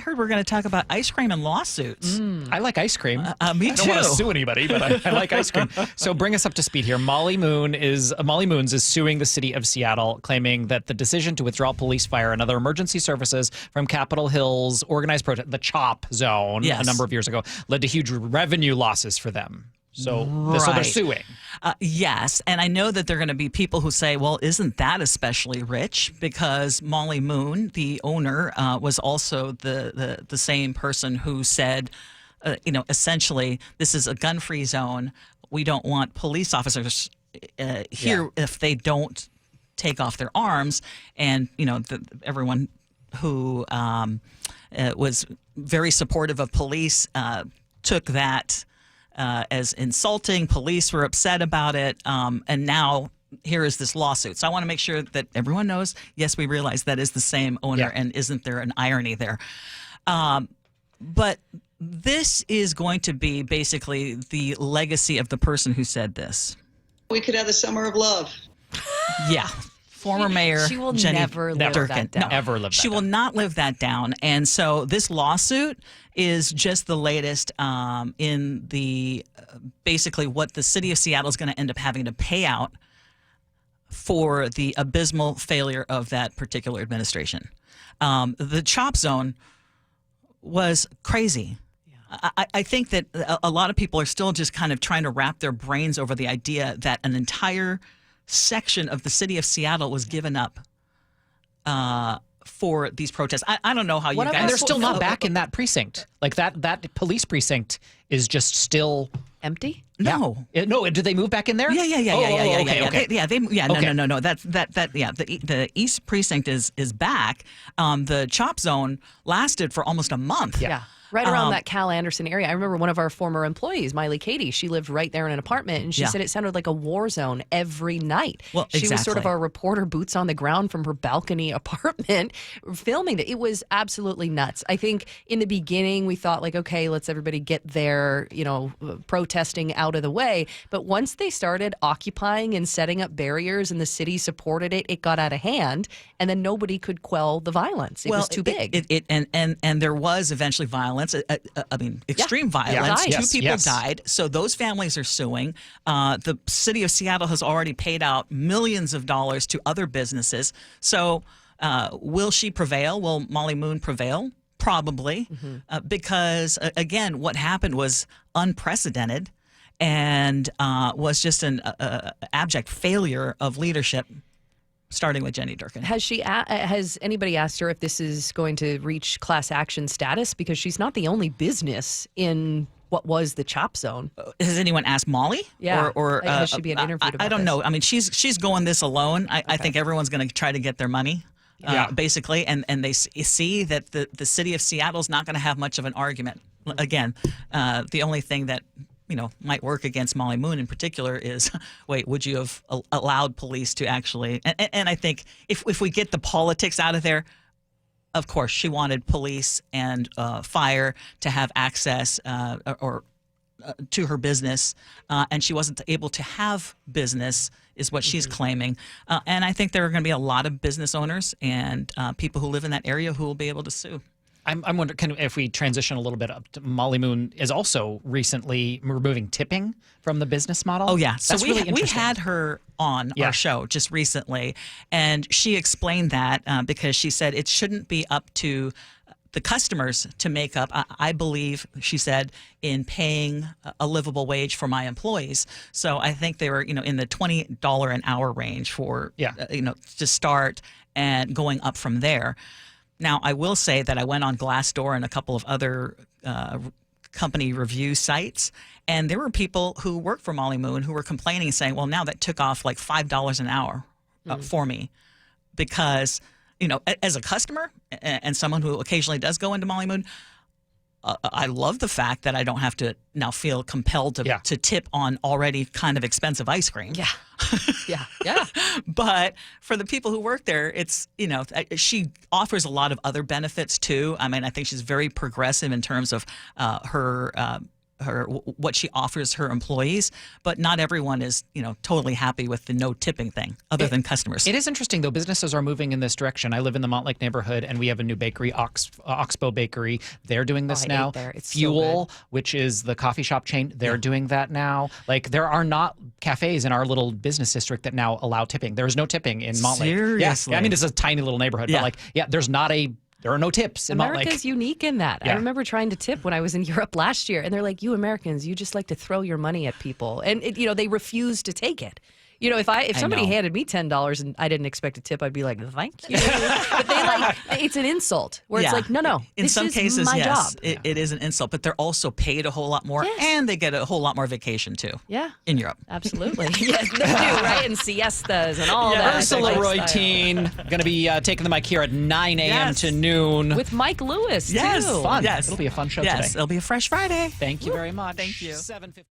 heard we're going to talk about ice cream and lawsuits. I like ice cream. Me I don't too. want to sue anybody, but I like ice cream. So bring us up to speed here. Molly Moons is suing the city of Seattle, claiming that the decision to withdraw police fire and other emergency services from Capitol Hill's organized protest, the CHOP zone, a number of years ago, led to huge revenue losses for them. So they're suing. Yes, and I know that there are going to be people who say, well, isn't that especially rich? Because Molly Moon, the owner, was also the same person who said, essentially, this is a gun-free zone. We don't want police officers here if they don't take off their arms. And, everyone who was very supportive of police took that as insulting. Police were upset about it, and now here is this lawsuit. So I want to make sure that everyone knows, yes, we realize that is the same owner, and isn't there an irony there? But this is going to be basically the legacy of the person who said this. We could have the summer of love. Yeah. Former mayor she will Jenny never live Durkin. that down. Ever live that She down. will not live that down. And so this lawsuit is just the latest in the basically what the city of Seattle is going to end up having to pay out for the abysmal failure of that particular administration. The CHOP zone was crazy. I think that a lot of people are still just kind of trying to wrap their brains over the idea that an entire section of the city of Seattle was given up for these protests. I don't know how you guys... And they're still not back in that precinct. Like that police precinct is just still... Empty? No. No, did they move back in there? Yeah. Okay. No. The East Precinct is back. The CHOP zone lasted for almost a month. Yeah. Right around that Cal Anderson area. I remember one of our former employees, Miley Katie, she lived right there in an apartment, and she said it sounded like a war zone every night. Well, she was sort of exactly. our reporter, boots on the ground from her balcony apartment, filming that. It was absolutely nuts. I think in the beginning we thought like, okay, let's everybody get their, protesting out of the way. But once they started occupying and setting up barriers and the city supported it, it got out of hand, and then nobody could quell the violence. It was too big. And there was eventually violence. Extreme violence. Yeah. Two people died. So those families are suing. The city of Seattle has already paid out millions of dollars to other businesses. So will she prevail? Will Molly Moon prevail? Probably. Because, again, what happened was unprecedented and was just an abject failure of leadership, starting with Jenny Durkin. Has anybody asked her if this is going to reach class action status? Because she's not the only business in what was the CHOP zone. Has anyone asked Molly? Yeah. Or has she been interviewed about I don't this? know. I mean, she's going this alone. I think everyone's going to try to get their money. Basically, and they see that the city of Seattle is not going to have much of an argument. Again, the only thing that might work against Molly Moon in particular is, wait, would you have allowed police to actually? And I think if we get the politics out of there, of course, she wanted police and fire to have access to her business, and she wasn't able to have business, is what she's claiming. And I think there are going to be a lot of business owners and people who live in that area who will be able to sue. I'm wondering, if we transition a little bit up, Molly Moon is also recently removing tipping from the business model. Oh, yeah. That's So really we interesting. had her on our show just recently, and she explained that because she said it shouldn't be up to the customers to make up. I believe, she said, in paying a livable wage for my employees. So I think they were, in the $20 an hour range for, to start and going up from there. Now, I will say that I went on Glassdoor and a couple of other company review sites, and there were people who work for Molly Moon who were complaining, saying, well, now that took off like $5 an hour for me, because, as a customer and someone who occasionally does go into Molly Moon, I love the fact that I don't have to now feel compelled to tip on already kind of expensive ice cream. Yeah. But for the people who work there, it's, she offers a lot of other benefits too. I mean, I think she's very progressive in terms of her what she offers her employees, but not everyone is totally happy with the no tipping thing, other than customers. It is interesting though. Businesses are moving in this direction. I live in the Montlake neighborhood, and we have a new bakery, Oxbow Bakery. They're doing this I now. ate there. It's so Fuel, which is the coffee shop chain, they're doing that now. Like there are not cafes in our little business district that now allow tipping. There's no tipping in Montlake. Seriously? Yeah. I mean, it's a tiny little neighborhood, Yeah. but there are no tips in Montlake. America's unique in that. Yeah. I remember trying to tip when I was in Europe last year, and they're like, "You Americans, you just like to throw your money at people," and they refuse to take it. If somebody know. handed me $10 and I didn't expect a tip, I'd be like, "Thank you." But it's an insult where it's like, no, In this some is cases, my yes, job. it is an insult, but they're also paid a whole lot more, Yes. and they get a whole lot more vacation too. Yeah. In Europe. Absolutely. Yes, they do, right? And siestas and all that. Ursula That Reutin going to be taking the mic here at 9 a.m. Yes. to noon. with Mike Lewis, Yes. too. Fun. Yes. It'll be a fun show Yes, today. it'll be a fresh Friday. Thank you very much. Thank you. 7:50.